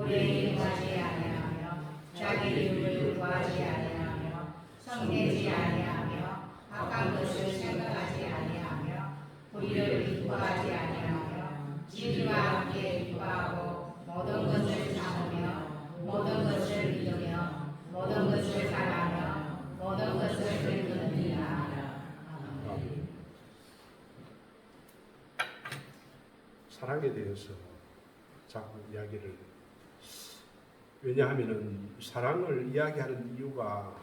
불행히 구하지 아니하며 자기 이익을 구하지 아니하며 성내지 아니하며 악한 것을 생각하지 아니하며 불의를 기뻐하지 아니하며 진리와 함께 기뻐하고 모든 것을 참으며 모든 것을 믿으며 모든 것을 바라며 모든 것을 긁느니라. 사랑에 대해서 자꾸 이야기를, 왜냐하면 사랑을 이야기하는 이유가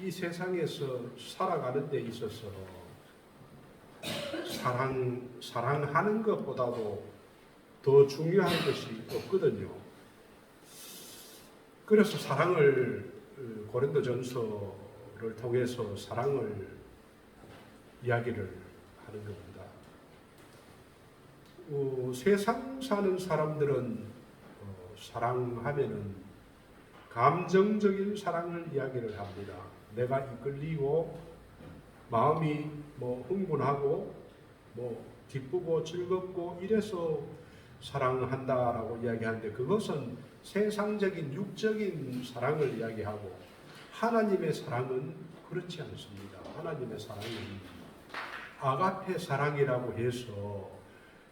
이 세상에서 살아가는 데 있어서 사랑하는 것보다도 더 중요한 것이 없거든요. 그래서 사랑을, 고린도전서를 통해서 사랑을 이야기를 하는 겁니다. 세상 사는 사람들은 사랑하면은 감정적인 사랑을 이야기를 합니다. 내가 이끌리고 마음이 흥분하고 기쁘고 즐겁고 이래서 사랑한다라고 이야기하는데, 그것은 세상적인 육적인 사랑을 이야기하고, 하나님의 사랑은 그렇지 않습니다. 하나님의 사랑은 아가페 사랑이라고 해서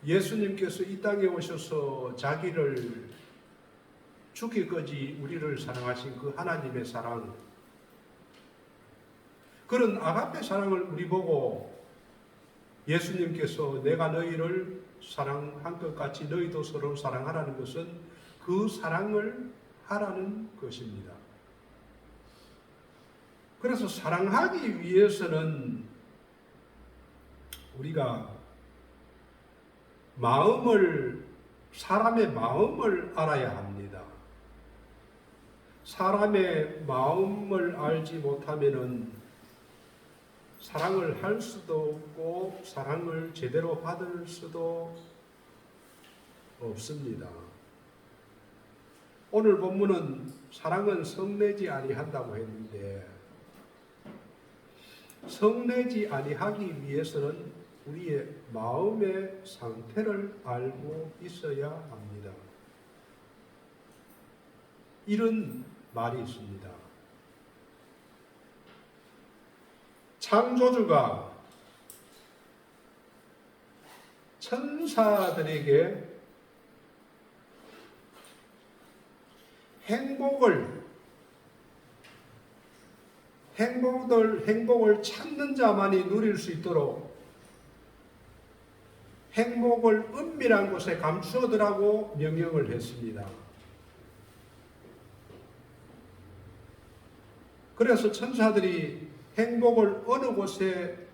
예수님께서 이 땅에 오셔서 자기를 죽기까지 우리를 사랑하신 그 하나님의 사랑, 그런 아가페 사랑을 우리 보고 예수님께서 내가 너희를 사랑한 것 같이 너희도 서로 사랑하라는 것은 그 사랑을 하라는 것입니다. 그래서 사랑하기 위해서는 우리가 사람의 마음을 알아야 합니다. 사람의 마음을 알지 못하면은 사랑을 할 수도 없고 사랑을 제대로 받을 수도 없습니다. 오늘 본문은 사랑은 성내지 아니한다고 했는데, 성내지 아니하기 위해서는 우리의 마음의 상태를 알고 있어야 합니다. 이런 말이 있습니다. 창조주가 천사들에게 행복을 찾는 자만이 누릴 수 있도록 행복을 은밀한 곳에 감추어두라고 명령을 했습니다. 그래서 천사들이 행복을 어느 곳에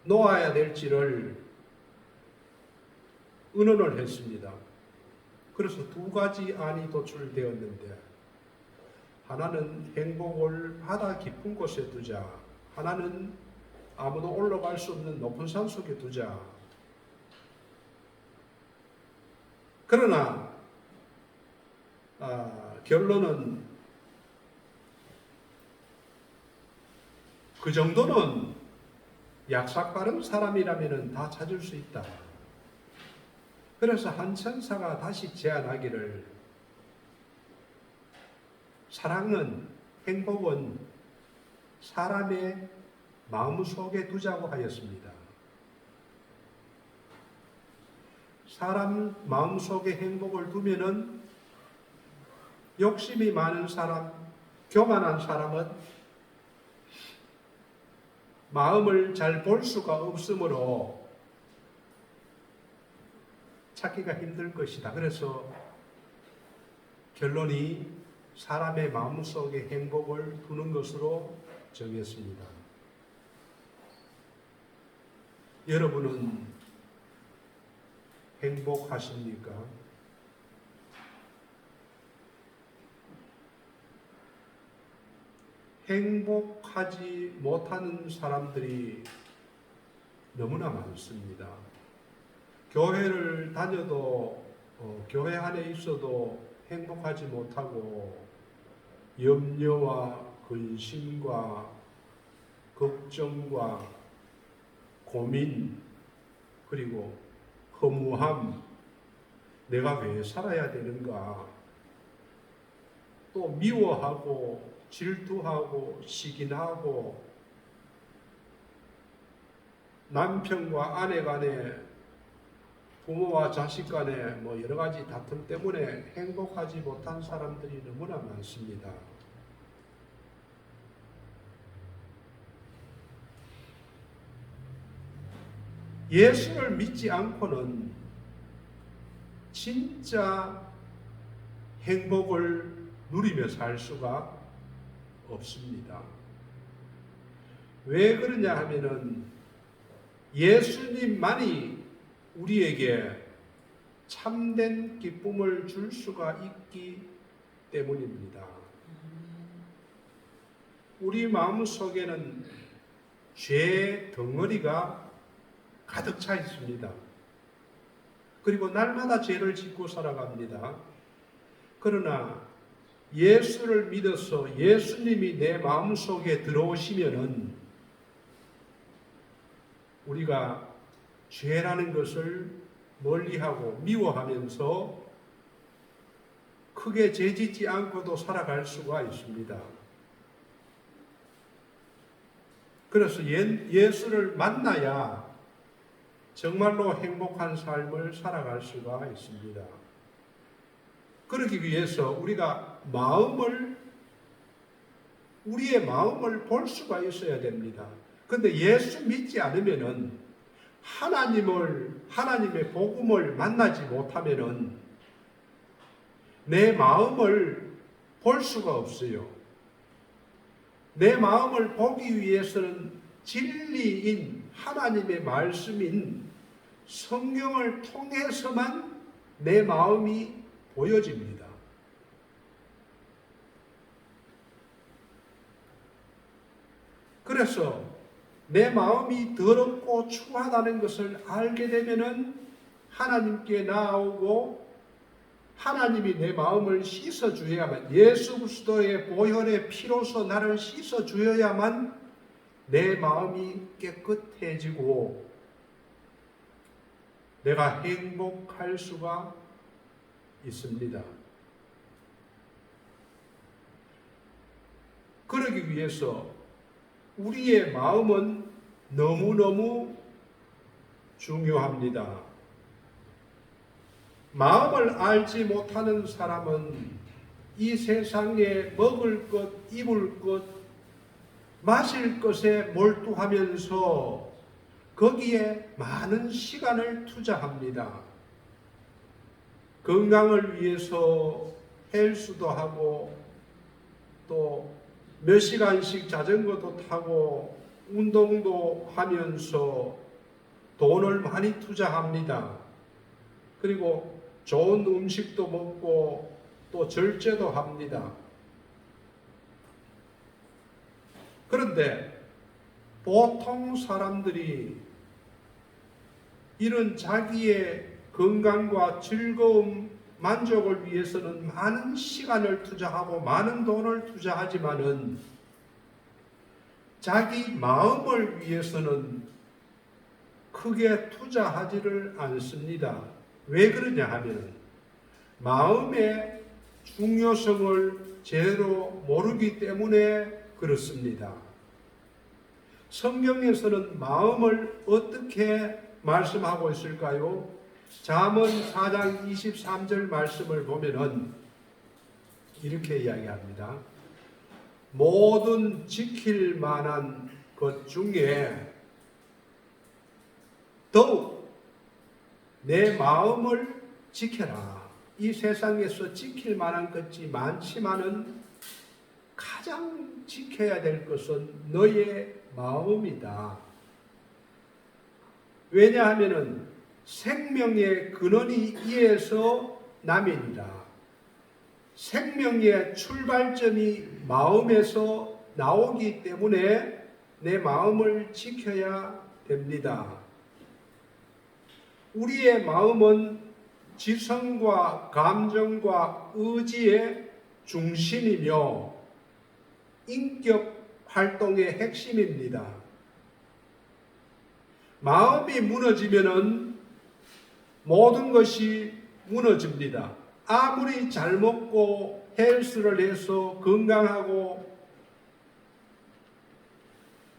놓아야 될지를 의논을 했습니다. 그래서 두 가지 안이 도출되었는데, 하나는 행복을 바다 깊은 곳에 두자, 하나는 아무도 올라갈 수 없는 높은 산 속에 두자. 그러나 결론은 그 정도는 약삭 빠른 사람이라면 다 찾을 수 있다. 그래서 한 천사가 다시 제안하기를, 사랑은, 행복은 사람의 마음속에 두자고 하였습니다. 사람 마음속에 행복을 두면은 욕심이 많은 사람, 교만한 사람은 마음을 잘 볼 수가 없으므로 찾기가 힘들 것이다. 그래서 결론이 사람의 마음속에 행복을 두는 것으로 정했습니다. 여러분은 행복하십니까? 행복하지 못하는 사람들이 너무나 많습니다. 교회를 다녀도 교회 안에 있어도 행복하지 못하고 염려와 근심과 걱정과 고민, 그리고 허무함, 내가 왜 살아야 되는가? 또 미워하고 질투하고 시기하고 남편과 아내 간에 부모와 자식 간에 뭐 여러 가지 다툼 때문에 행복하지 못한 사람들이 너무나 많습니다. 예수를 믿지 않고는 진짜 행복을 누리며 살 수가 없습니다. 왜 그러냐 하면은 예수님만이 우리에게 참된 기쁨을 줄 수가 있기 때문입니다. 우리 마음속에는 죄 덩어리가 가득 차 있습니다. 그리고 날마다 죄를 짓고 살아갑니다. 그러나 예수를 믿어서 예수님이 내 마음속에 들어오시면은 우리가 죄라는 것을 멀리하고 미워하면서 크게 죄짓지 않고도 살아갈 수가 있습니다. 그래서 예수를 만나야 정말로 행복한 삶을 살아갈 수가 있습니다. 그러기 위해서 우리가 우리의 마음을 볼 수가 있어야 됩니다. 근데 예수 믿지 않으면은 하나님의 복음을 만나지 못하면은 내 마음을 볼 수가 없어요. 내 마음을 보기 위해서는 진리인 하나님의 말씀인 성경을 통해서만 내 마음이 보여집니다. 그래서 내 마음이 더럽고 추하다는 것을 알게 되면은 하나님께 나아오고 하나님이 내 마음을 씻어주어야만, 예수 그리스도의 보혈의 피로서 나를 씻어주어야만 내 마음이 깨끗해지고 내가 행복할 수가 있습니다. 그러기 위해서 우리의 마음은 너무너무 중요합니다. 마음을 알지 못하는 사람은 이 세상에 먹을 것, 입을 것, 마실 것에 몰두하면서 거기에 많은 시간을 투자합니다. 건강을 위해서 헬스도 하고 또 몇 시간씩 자전거도 타고 운동도 하면서 돈을 많이 투자합니다. 그리고 좋은 음식도 먹고 또 절제도 합니다. 그런데 보통 사람들이 이런 자기의 건강과 즐거움, 만족을 위해서는 많은 시간을 투자하고 많은 돈을 투자하지만은 자기 마음을 위해서는 크게 투자하지를 않습니다. 왜 그러냐 하면 마음의 중요성을 제대로 모르기 때문에 그렇습니다. 성경에서는 마음을 어떻게 말씀하고 있을까요? 잠언 4장 23절 말씀을 보면은 이렇게 이야기합니다. 모든 지킬 만한 것 중에 더욱 내 마음을 지켜라. 이 세상에서 지킬 만한 것이 많지만은 가장 지켜야 될 것은 너의 마음이다. 왜냐하면은 생명의 근원이 이에서 남이니라. 생명의 출발점이 마음에서 나오기 때문에 내 마음을 지켜야 됩니다. 우리의 마음은 지성과 감정과 의지의 중심이며 인격 활동의 핵심입니다. 마음이 무너지면은 모든 것이 무너집니다. 아무리 잘 먹고 헬스를 해서 건강하고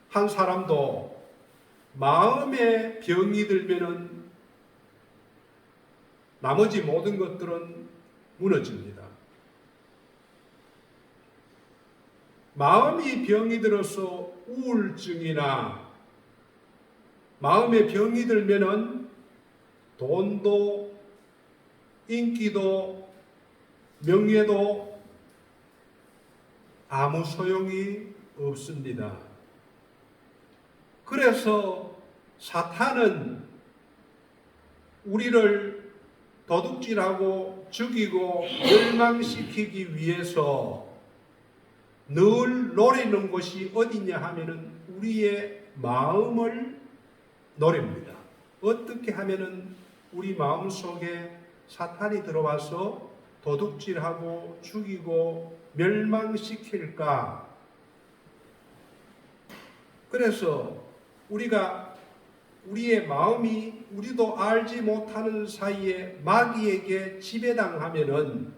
한 사람도 마음에 병이 들면은 나머지 모든 것들은 무너집니다. 마음이 병이 들어서 우울증이나 마음에 병이 들면은 돈도 인기도 명예도 아무 소용이 없습니다. 그래서 사탄은 우리를 도둑질하고 죽이고 멸망시키기 위해서 늘 노리는 것이 어디냐 하면은 우리의 마음을 노립니다. 어떻게 하면은 우리 마음 속에 사탄이 들어와서 도둑질하고 죽이고 멸망시킬까? 그래서 우리가 우리의 마음이 우리도 알지 못하는 사이에 마귀에게 지배당하면은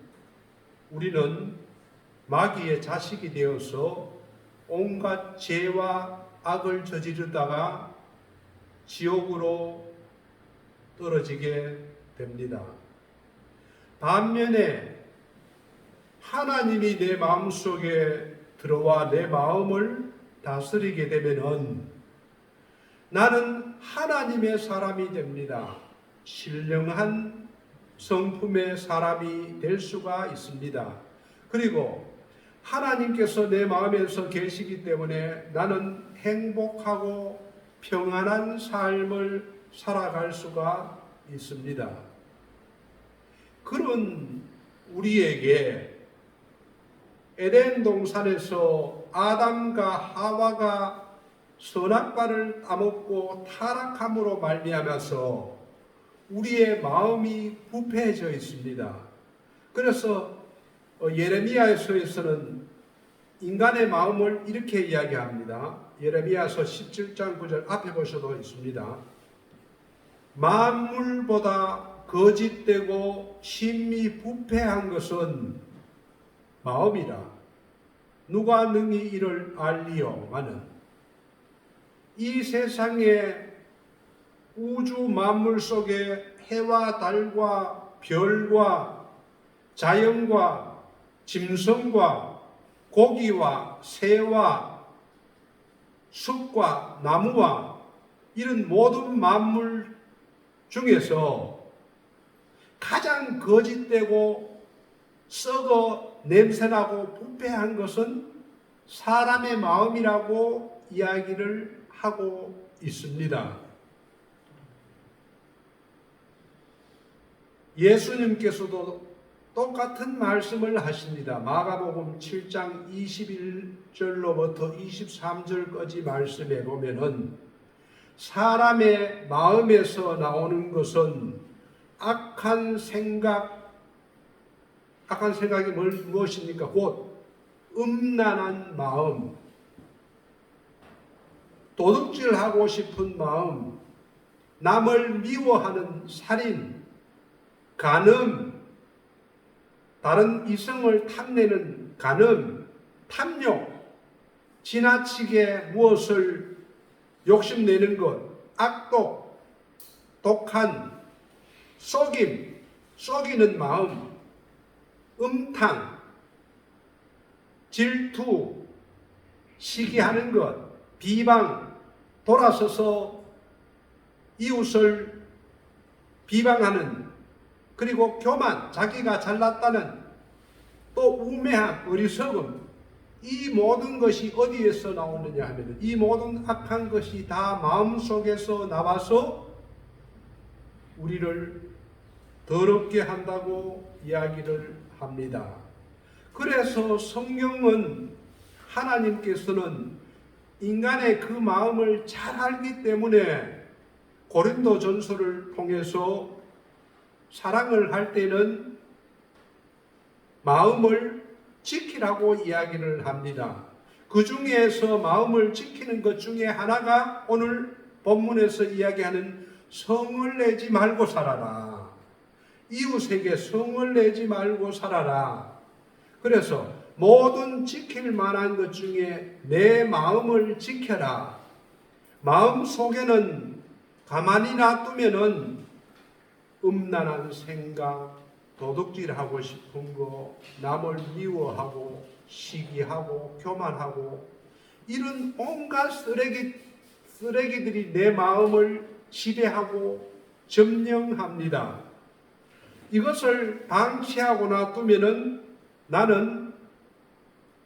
우리는 마귀의 자식이 되어서 온갖 죄와 악을 저지르다가 지옥으로 떨어지게 됩니다. 반면에 하나님이 내 마음속에 들어와 내 마음을 다스리게 되면은 나는 하나님의 사람이 됩니다. 신령한 성품의 사람이 될 수가 있습니다. 그리고 하나님께서 내 마음에서 계시기 때문에 나는 행복하고 평안한 삶을 살아갈 수가 있습니다. 그런 우리에게 에덴 동산에서 아담과 하와가 선악과를 따먹고 타락함으로 말미암아서 우리의 마음이 부패해져 있습니다. 그래서 예레미야서에서는 인간의 마음을 이렇게 이야기합니다. 예레미야서 17장 9절 앞에 보셔도 있습니다. 만물보다 거짓되고 심히 부패한 것은 마음이라. 누가 능히 이를 알리요마는 이 세상의 우주 만물 속에 해와 달과 별과 자연과 짐승과 고기와 새와 숲과 나무와 이런 모든 만물 중에서 가장 거짓되고 썩어 냄새나고 부패한 것은 사람의 마음이라고 이야기를 하고 있습니다. 예수님께서도 똑같은 말씀을 하십니다. 마가복음 7장 21절로부터 23절까지 말씀에 보면은 사람의 마음에서 나오는 것은 악한 생각이 무엇입니까? 곧 음란한 마음, 도둑질하고 싶은 마음, 남을 미워하는 살인, 간음, 다른 이성을 탐내는 간음, 탐욕, 지나치게 무엇을 욕심내는 것, 악독, 독한, 속이는 마음, 음탕, 질투, 시기하는 것, 비방, 돌아서서 이웃을 비방하는, 그리고 교만, 자기가 잘났다는, 또 우매함, 어리석음, 이 모든 것이 어디에서 나오느냐 하면 이 모든 악한 것이 다 마음속에서 나와서 우리를 더럽게 한다고 이야기를 합니다. 그래서 성경은 하나님께서는 인간의 그 마음을 잘 알기 때문에 고린도전서를 통해서 사랑을 할 때는 마음을 지키라고 이야기를 합니다. 그 중에서 마음을 지키는 것 중에 하나가 오늘 본문에서 이야기하는 성을 내지 말고 살아라. 이웃에게 성을 내지 말고 살아라. 그래서 모든 지킬 만한 것 중에 내 마음을 지켜라. 마음 속에는 가만히 놔두면은 음란한 생각, 도둑질하고 싶은 거, 남을 미워하고 시기하고 교만하고 이런 온갖 쓰레기들이 내 마음을 지배하고 점령합니다. 이것을 방치하고 놔두면은 나는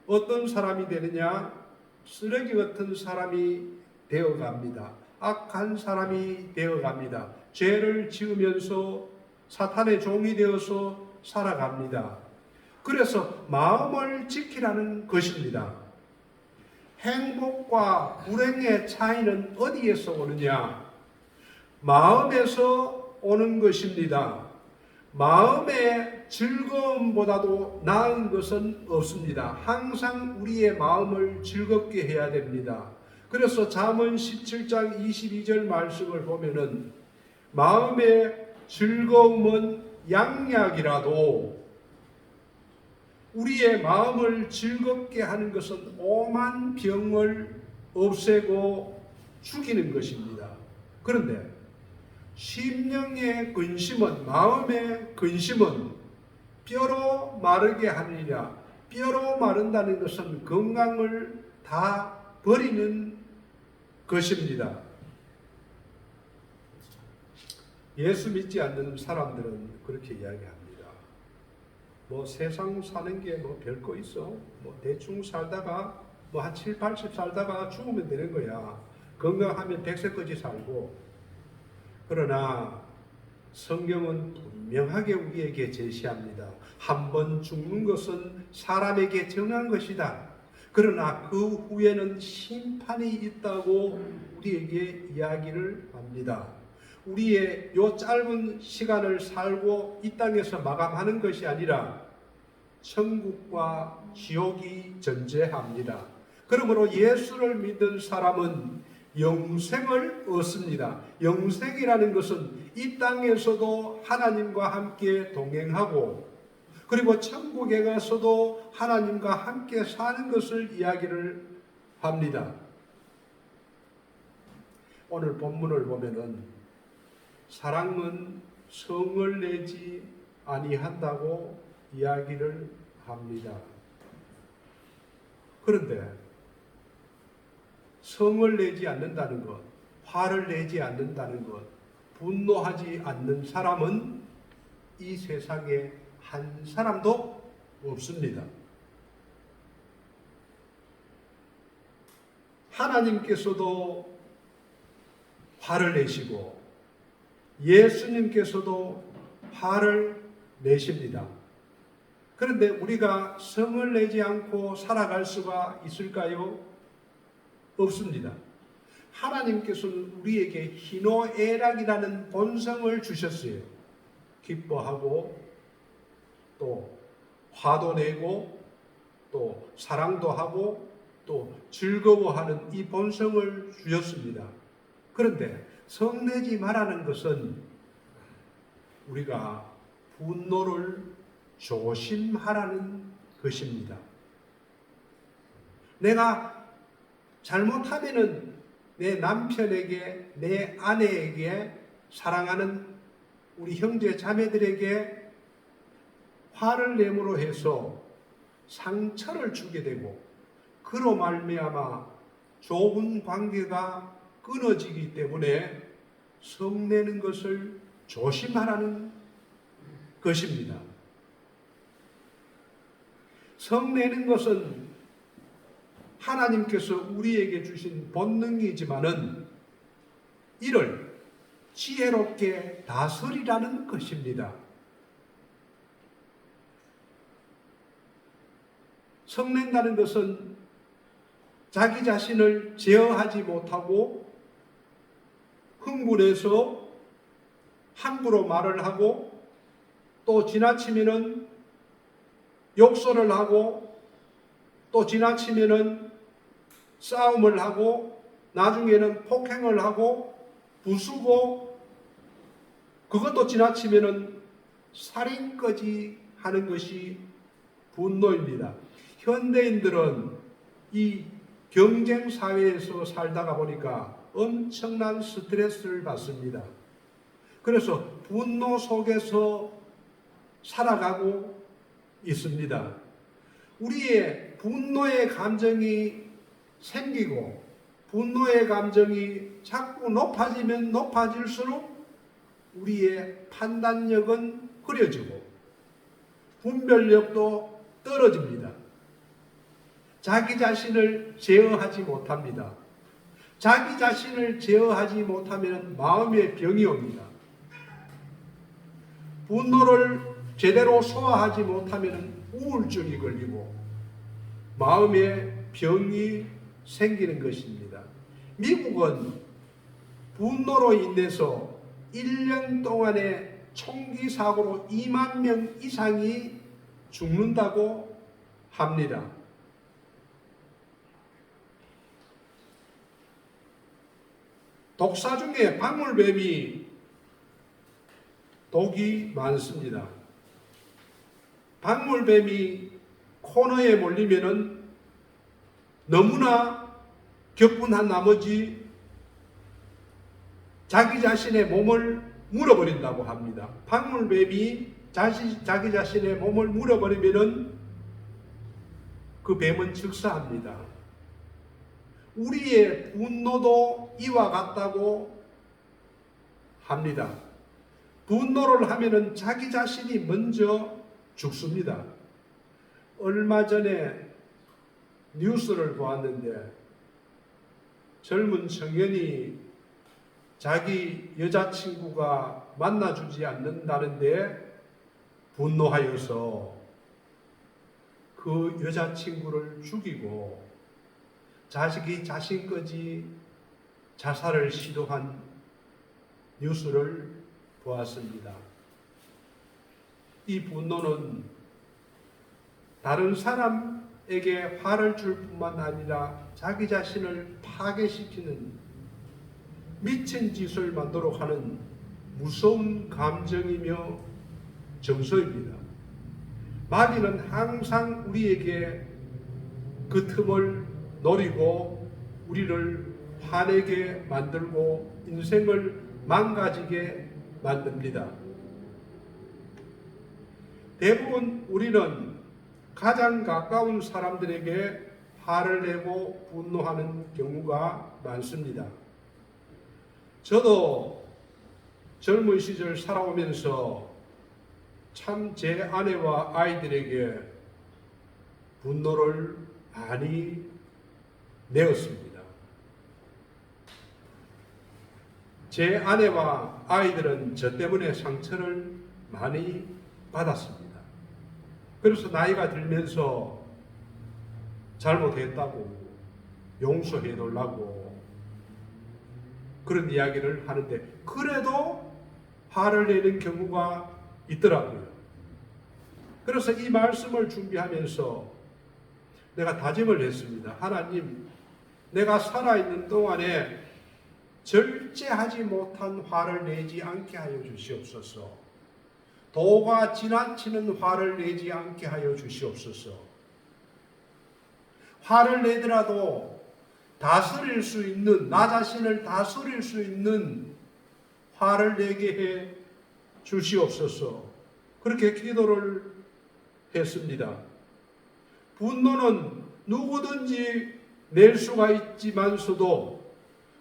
어떤 사람이 되느냐? 쓰레기 같은 사람이 되어갑니다. 악한 사람이 되어갑니다. 죄를 지으면서 사탄의 종이 되어서 살아갑니다. 그래서 마음을 지키라는 것입니다. 행복과 불행의 차이는 어디에서 오느냐? 마음에서 오는 것입니다. 마음의 즐거움보다도 나은 것은 없습니다. 항상 우리의 마음을 즐겁게 해야 됩니다. 그래서 잠언 17장 22절 말씀을 보면은 마음의 즐거움은 양약이라도 우리의 마음을 즐겁게 하는 것은 오만 병을 없애고 죽이는 것입니다. 그런데 심령의 근심은, 마음의 근심은 뼈로 마르게 하느니라. 뼈로 마른다는 것은 건강을 다 버리는 것입니다. 예수 믿지 않는 사람들은 그렇게 이야기합니다. 세상 사는 게 별거 있어? 대충 살다가 한 7, 80 살다가 죽으면 되는 거야. 건강하면 100세까지 살고. 그러나 성경은 분명하게 우리에게 제시합니다. 한 번 죽는 것은 사람에게 정한 것이다. 그러나 그 후에는 심판이 있다고 우리에게 이야기를 합니다. 우리의 요 짧은 시간을 살고 이 땅에서 마감하는 것이 아니라 천국과 지옥이 존재합니다. 그러므로 예수를 믿는 사람은 영생을 얻습니다. 영생이라는 것은 이 땅에서도 하나님과 함께 동행하고 그리고 천국에 가서도 하나님과 함께 사는 것을 이야기를 합니다. 오늘 본문을 보면은 사랑은 성을 내지 아니한다고 이야기를 합니다. 그런데 성을 내지 않는다는 것, 화를 내지 않는다는 것, 분노하지 않는 사람은 이 세상에 한 사람도 없습니다. 하나님께서도 화를 내시고 예수님께서도 화를 내십니다. 그런데 우리가 성을 내지 않고 살아갈 수가 있을까요? 없습니다. 하나님께서는 우리에게 희노애락이라는 본성을 주셨어요. 기뻐하고 또 화도 내고 또 사랑도 하고 또 즐거워하는 이 본성을 주셨습니다. 그런데 성내지 말라는 것은 우리가 분노를 조심하라는 것입니다. 내가 잘못하면은 내 남편에게, 내 아내에게, 사랑하는 우리 형제 자매들에게 화를 내므로 해서 상처를 주게 되고 그로 말미암아 좋은 관계가 끊어지기 때문에 성내는 것을 조심하라는 것입니다. 성내는 것은 하나님께서 우리에게 주신 본능이지만은 이를 지혜롭게 다스리라는 것입니다. 성낸다는 것은 자기 자신을 제어하지 못하고 흥분해서 함부로 말을 하고 또 지나치면은 욕설을 하고 또 지나치면은 싸움을 하고 나중에는 폭행을 하고 부수고 그것도 지나치면은 살인까지 하는 것이 분노입니다. 현대인들은 이 경쟁 사회에서 살다가 보니까 엄청난 스트레스를 받습니다. 그래서 분노 속에서 살아가고 있습니다. 우리의 분노의 감정이 생기고 분노의 감정이 자꾸 높아지면 높아질수록 우리의 판단력은 흐려지고 분별력도 떨어집니다. 자기 자신을 제어하지 못합니다. 자기 자신을 제어하지 못하면 마음의 병이 옵니다. 분노를 제대로 소화하지 못하면 우울증이 걸리고 마음의 병이 생기는 것입니다. 미국은 분노로 인해서 1년 동안에 총기 사고로 2만 명 이상이 죽는다고 합니다. 독사 중에 방울뱀이 독이 많습니다. 방울뱀이 코너에 몰리면은 너무나 격분한 나머지 자기 자신의 몸을 물어버린다고 합니다. 방울뱀이 자기 자신의 몸을 물어버리면은 그 뱀은 즉사합니다. 우리의 분노도 이와 같다고 합니다. 분노를 하면은 자기 자신이 먼저 죽습니다. 얼마 전에 뉴스를 보았는데 젊은 청년이 자기 여자친구가 만나주지 않는다는데 분노하여서 그 여자친구를 죽이고 자신까지 자살을 시도한 뉴스를 보았습니다. 이 분노는 다른 사람에게 화를 줄 뿐만 아니라 자기 자신을 파괴시키는 미친 짓을 만들어 하는 무서운 감정이며 정서입니다. 마귀는 항상 우리에게 그 틈을 노리고 우리를 화내게 만들고 인생을 망가지게 만듭니다. 대부분 우리는 가장 가까운 사람들에게 화를 내고 분노하는 경우가 많습니다. 저도 젊은 시절 살아오면서 참 제 아내와 아이들에게 분노를 많이 내었습니다. 제 아내와 아이들은 저 때문에 상처를 많이 받았습니다. 그래서 나이가 들면서 잘못했다고 용서해 달라고 그런 이야기를 하는데 그래도 화를 내는 경우가 있더라고요. 그래서 이 말씀을 준비하면서 내가 다짐을 했습니다. 하나님, 내가 살아있는 동안에 절제하지 못한 화를 내지 않게 하여 주시옵소서. 도가 지나치는 화를 내지 않게 하여 주시옵소서. 화를 내더라도 다스릴 수 있는, 나 자신을 다스릴 수 있는 화를 내게 해 주시옵소서. 그렇게 기도를 했습니다. 분노는 누구든지 낼 수가 있지만서도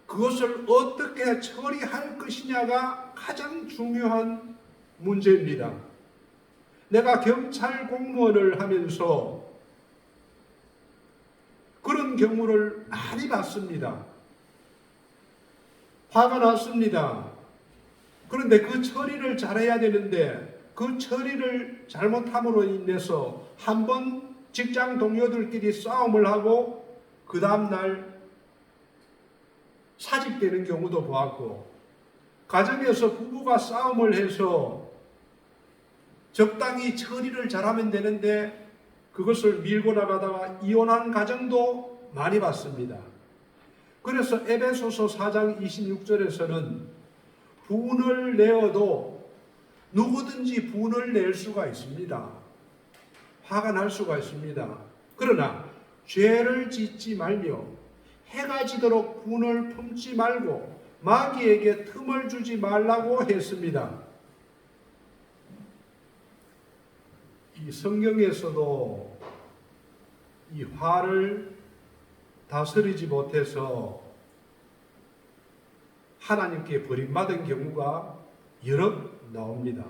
그것을 어떻게 처리할 것이냐가 가장 중요한 문제입니다. 내가 경찰 공무원을 하면서 그런 경우를 많이 봤습니다. 화가 났습니다. 그런데 그 처리를 잘해야 되는데 그 처리를 잘못함으로 인해서 한번 직장 동료들끼리 싸움을 하고 그 다음날 사직되는 경우도 보았고, 가정에서 부부가 싸움을 해서 적당히 처리를 잘하면 되는데 그것을 밀고 나가다가 이혼한 가정도 많이 봤습니다. 그래서 에베소서 4장 26절에서는 분을 내어도 누구든지 분을 낼 수가 있습니다. 화가 날 수가 있습니다. 그러나 죄를 짓지 말며 해가 지도록 분을 품지 말고 마귀에게 틈을 주지 말라고 했습니다. 이 성경에서도 이 화를 다스리지 못해서 하나님께 버림받은 경우가 여러 나옵니다.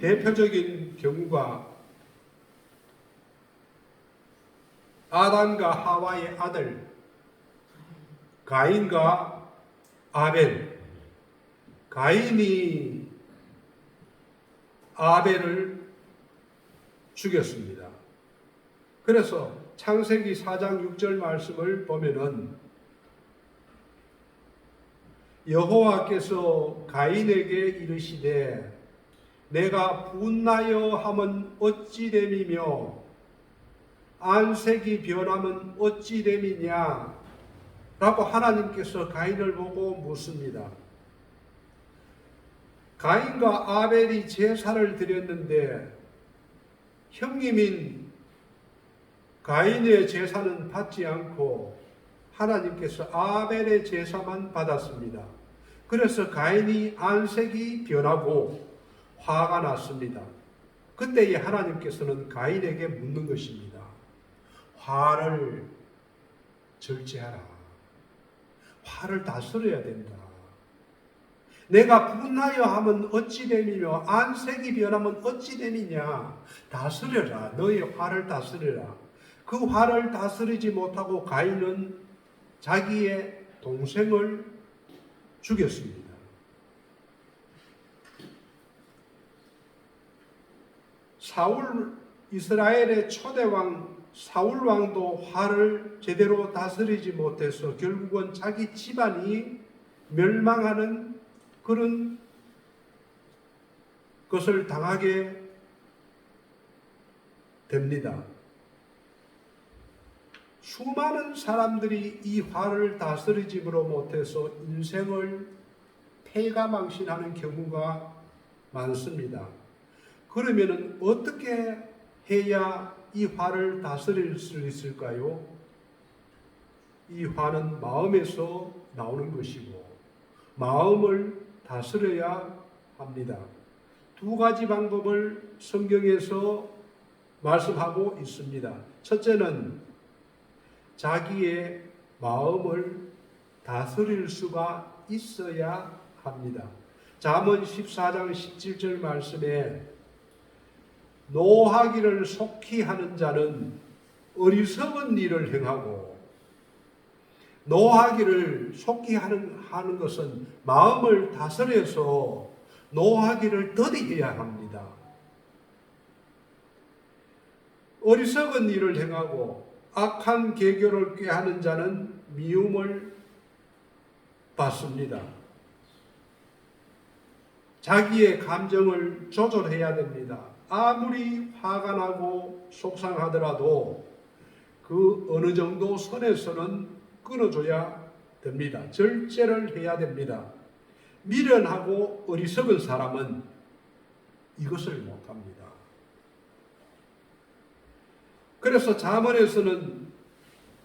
대표적인 경우가 아담과 하와의 아들 가인과 아벨. 가인이 아벨을 죽였습니다. 그래서 창세기 4장 6절 말씀을 보면은 여호와께서 가인에게 이르시되 내가 분하여 함은 어찌 됨이며 안색이 변함은 어찌 됨이냐 라고 하나님께서 가인을 보고 묻습니다. 가인과 아벨이 제사를 드렸는데 형님인 가인의 제사는 받지 않고 하나님께서 아벨의 제사만 받았습니다. 그래서 가인이 안색이 변하고 화가 났습니다. 그때에 하나님께서는 가인에게 묻는 것입니다. 화를 절제하라. 화를 다스려야 된다. 내가 분하여 하면 어찌 됨이며 안색이 변하면 어찌 됨이냐. 다스려라. 너의 화를 다스려라. 그 화를 다스리지 못하고 가인은 자기의 동생을 죽였습니다. 이스라엘의 초대왕 사울 왕도 화를 제대로 다스리지 못해서 결국은 자기 집안이 멸망하는 그런 것을 당하게 됩니다. 수많은 사람들이 이 화를 다스리지 못해서 인생을 패가망신하는 경우가 많습니다. 그러면 어떻게 해야 이 화를 다스릴 수 있을까요? 이 화는 마음에서 나오는 것이고 마음을 다스려야 합니다. 두 가지 방법을 성경에서 말씀하고 있습니다. 첫째는 자기의 마음을 다스릴 수가 있어야 합니다. 잠언 14장 17절 말씀에 노하기를 속히 하는 자는 어리석은 일을 행하고, 노하기를 속히 하는 것은 마음을 다스려서 노하기를 더디해야 합니다. 어리석은 일을 행하고 악한 계교를 꾀하는 자는 미움을 받습니다. 자기의 감정을 조절해야 됩니다. 아무리 화가 나고 속상하더라도 그 어느 정도 선에서는 끊어줘야 됩니다. 절제를 해야 됩니다. 미련하고 어리석은 사람은 이것을 못합니다. 그래서 잠언에서는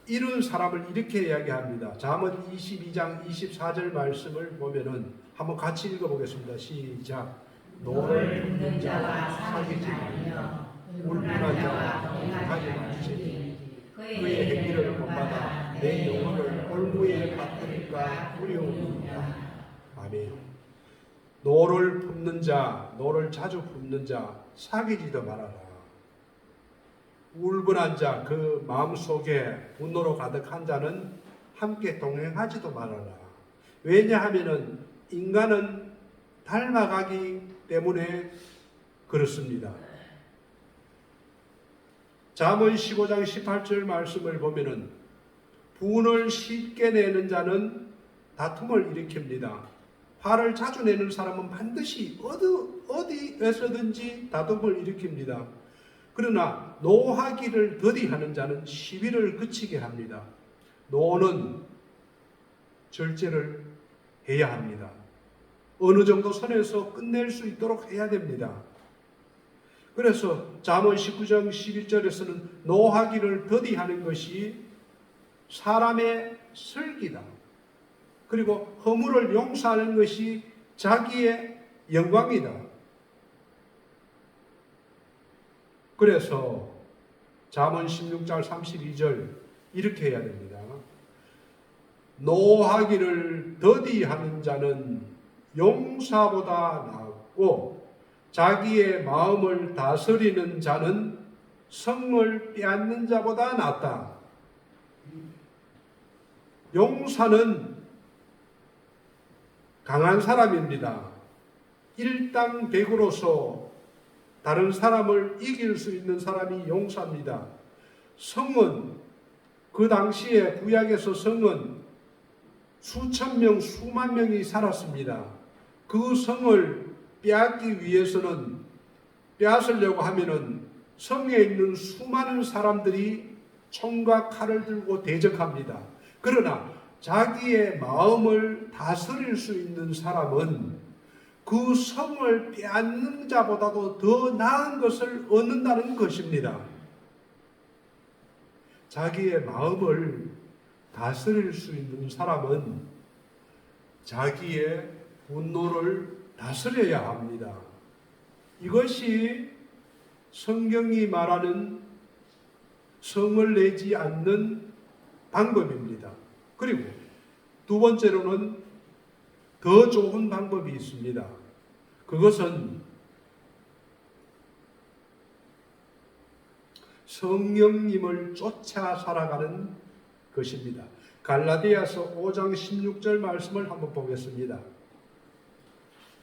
이런 사람을 이렇게 이야기합니다. 잠언 22장 24절 말씀을 보면은 한번 같이 읽어보겠습니다. 시작. 노를 붓는 자와 사귀지 말며 운운한 자와 동행하지 말지니 그의 행위를 본받아 내 영혼을 올무에 받으니까 두려움이니라. 아멘. 노를 품는 자, 노를 자주 품는 자, 사귀지도 말아라. 울분한 자, 그 마음속에 분노로 가득한 자는 함께 동행하지도 말아라. 왜냐하면 인간은 닮아가기 때문에 그렇습니다. 잠언 15장 18절 말씀을 보면은 분을 쉽게 내는 자는 다툼을 일으킵니다. 화를 자주 내는 사람은 반드시 어디에서든지 다툼을 일으킵니다. 그러나 노하기를 더디하는 자는 시비를 그치게 합니다. 노는 절제를 해야 합니다. 어느 정도 선에서 끝낼 수 있도록 해야 됩니다. 그래서 잠언 19장 11절에서는 노하기를 더디하는 것이 사람의 슬기다. 그리고 허물을 용서하는 것이 자기의 영광이다. 그래서 잠언 16장 32절 이렇게 해야 됩니다. 노하기를 더디하는 자는 용사보다 낫고 자기의 마음을 다스리는 자는 성을 빼앗는 자보다 낫다. 용사는 강한 사람입니다. 일당백으로서 다른 사람을 이길 수 있는 사람이 용사입니다. 성은 그 당시에 구약에서 성은 수천 명, 수만 명이 살았습니다. 그 성을 빼앗기 위해서는 빼앗으려고 하면은 성에 있는 수많은 사람들이 총과 칼을 들고 대적합니다. 그러나 자기의 마음을 다스릴 수 있는 사람은 그 성을 빼앗는 자보다도 더 나은 것을 얻는다는 것입니다. 자기의 마음을 다스릴 수 있는 사람은 자기의 분노를 다스려야 합니다. 이것이 성경이 말하는 성을 내지 않는 방법입니다. 그리고 두 번째로는 더 좋은 방법이 있습니다. 그것은 성령님을 쫓아 살아가는 것입니다. 갈라디아서 5장 16절 말씀을 한번 보겠습니다.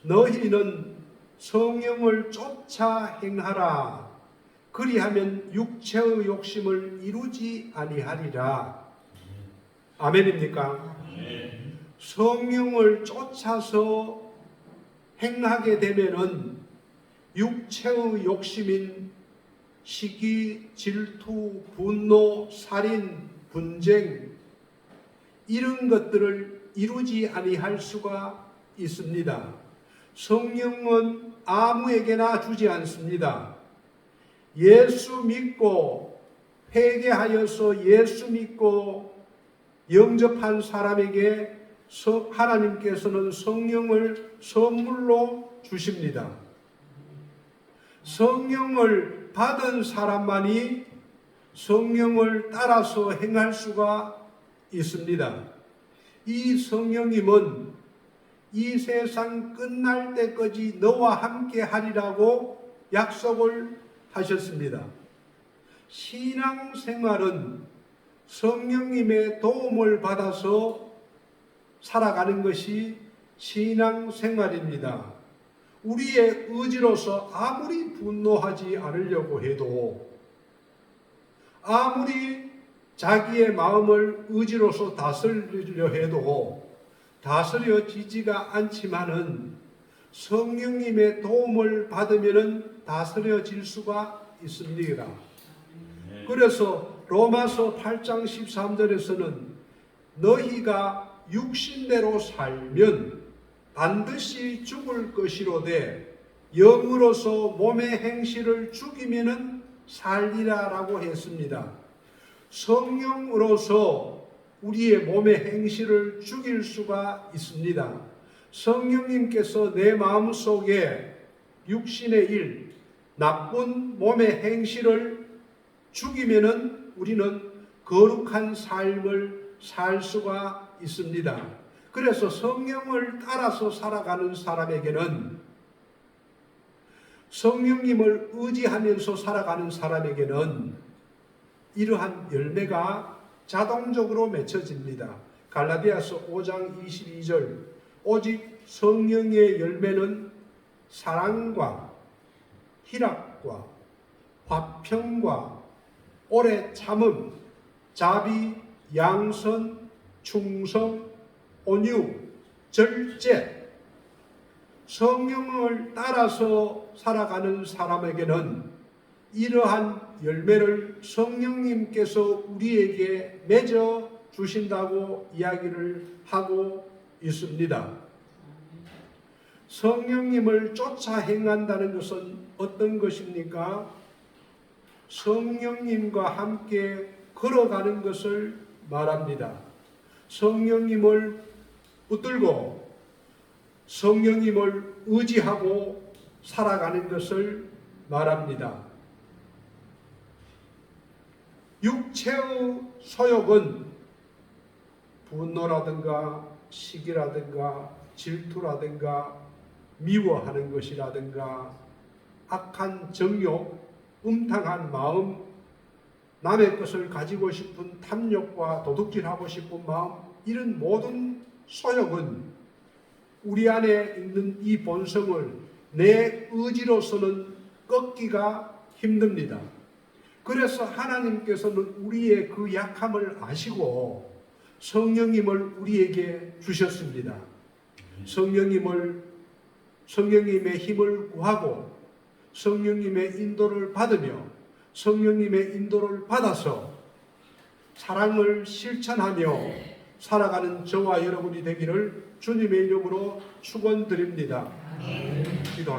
너희는 성령을 쫓아 행하라. 그리하면 육체의 욕심을 이루지 아니하리라. 아멘입니까? 성령을 쫓아서 행하게 되면은 육체의 욕심인 시기, 질투, 분노, 살인, 분쟁 이런 것들을 이루지 아니할 수가 있습니다. 성령은 아무에게나 주지 않습니다. 예수 믿고 회개하여서 예수 믿고 영접한 사람에게 하나님께서는 성령을 선물로 주십니다. 성령을 받은 사람만이 성령을 따라서 행할 수가 있습니다. 이 성령님은 이 세상 끝날 때까지 너와 함께 하리라고 약속을 하셨습니다. 신앙생활은 성령님의 도움을 받아서 살아가는 것이 신앙생활입니다. 우리의 의지로서 아무리 분노하지 않으려고 해도, 아무리 자기의 마음을 의지로서 다스리려 해도 다스려지지가 않지만은 성령님의 도움을 받으면 다스려질 수가 있습니다. 그래서 로마서 8장 13절에서는 너희가 육신대로 살면 반드시 죽을 것이로되 영으로서 몸의 행실을 죽이면은 살리라라고 했습니다. 성령으로서 우리의 몸의 행실을 죽일 수가 있습니다. 성령님께서 내 마음속에 육신의 일, 나쁜 몸의 행실을 죽이면은 우리는 거룩한 삶을 살 수가 있습니다. 그래서 성령을 따라서 살아가는 사람에게는, 성령님을 의지하면서 살아가는 사람에게는 이러한 열매가 자동적으로 맺혀집니다. 갈라디아서 5장 22절 오직 성령의 열매는 사랑과 희락과 화평과 오래 참음, 자비, 양선, 충성, 온유, 절제. 성령을 따라서 살아가는 사람에게는 이러한 열매를 성령님께서 우리에게 맺어 주신다고 이야기를 하고 있습니다. 성령님을 쫓아 행한다는 것은 어떤 것입니까? 성령님과 함께 걸어가는 것을 말합니다. 성령님을 붙들고 성령님을 의지하고 살아가는 것을 말합니다. 육체의 소욕은 분노라든가 시기라든가 질투라든가 미워하는 것이라든가 악한 정욕, 음탕한 마음, 남의 것을 가지고 싶은 탐욕과 도둑질하고 싶은 마음, 이런 모든 소욕은 우리 안에 있는 이 본성을 내 의지로서는 꺾기가 힘듭니다. 그래서 하나님께서는 우리의 그 약함을 아시고 성령님을 우리에게 주셨습니다. 성령님의 힘을 구하고 성령님의 인도를 받으며 성령님의 인도를 받아서 사랑을 실천하며 살아가는 저와 여러분이 되기를 주님의 이름으로 축원드립니다. 기도하겠습니다.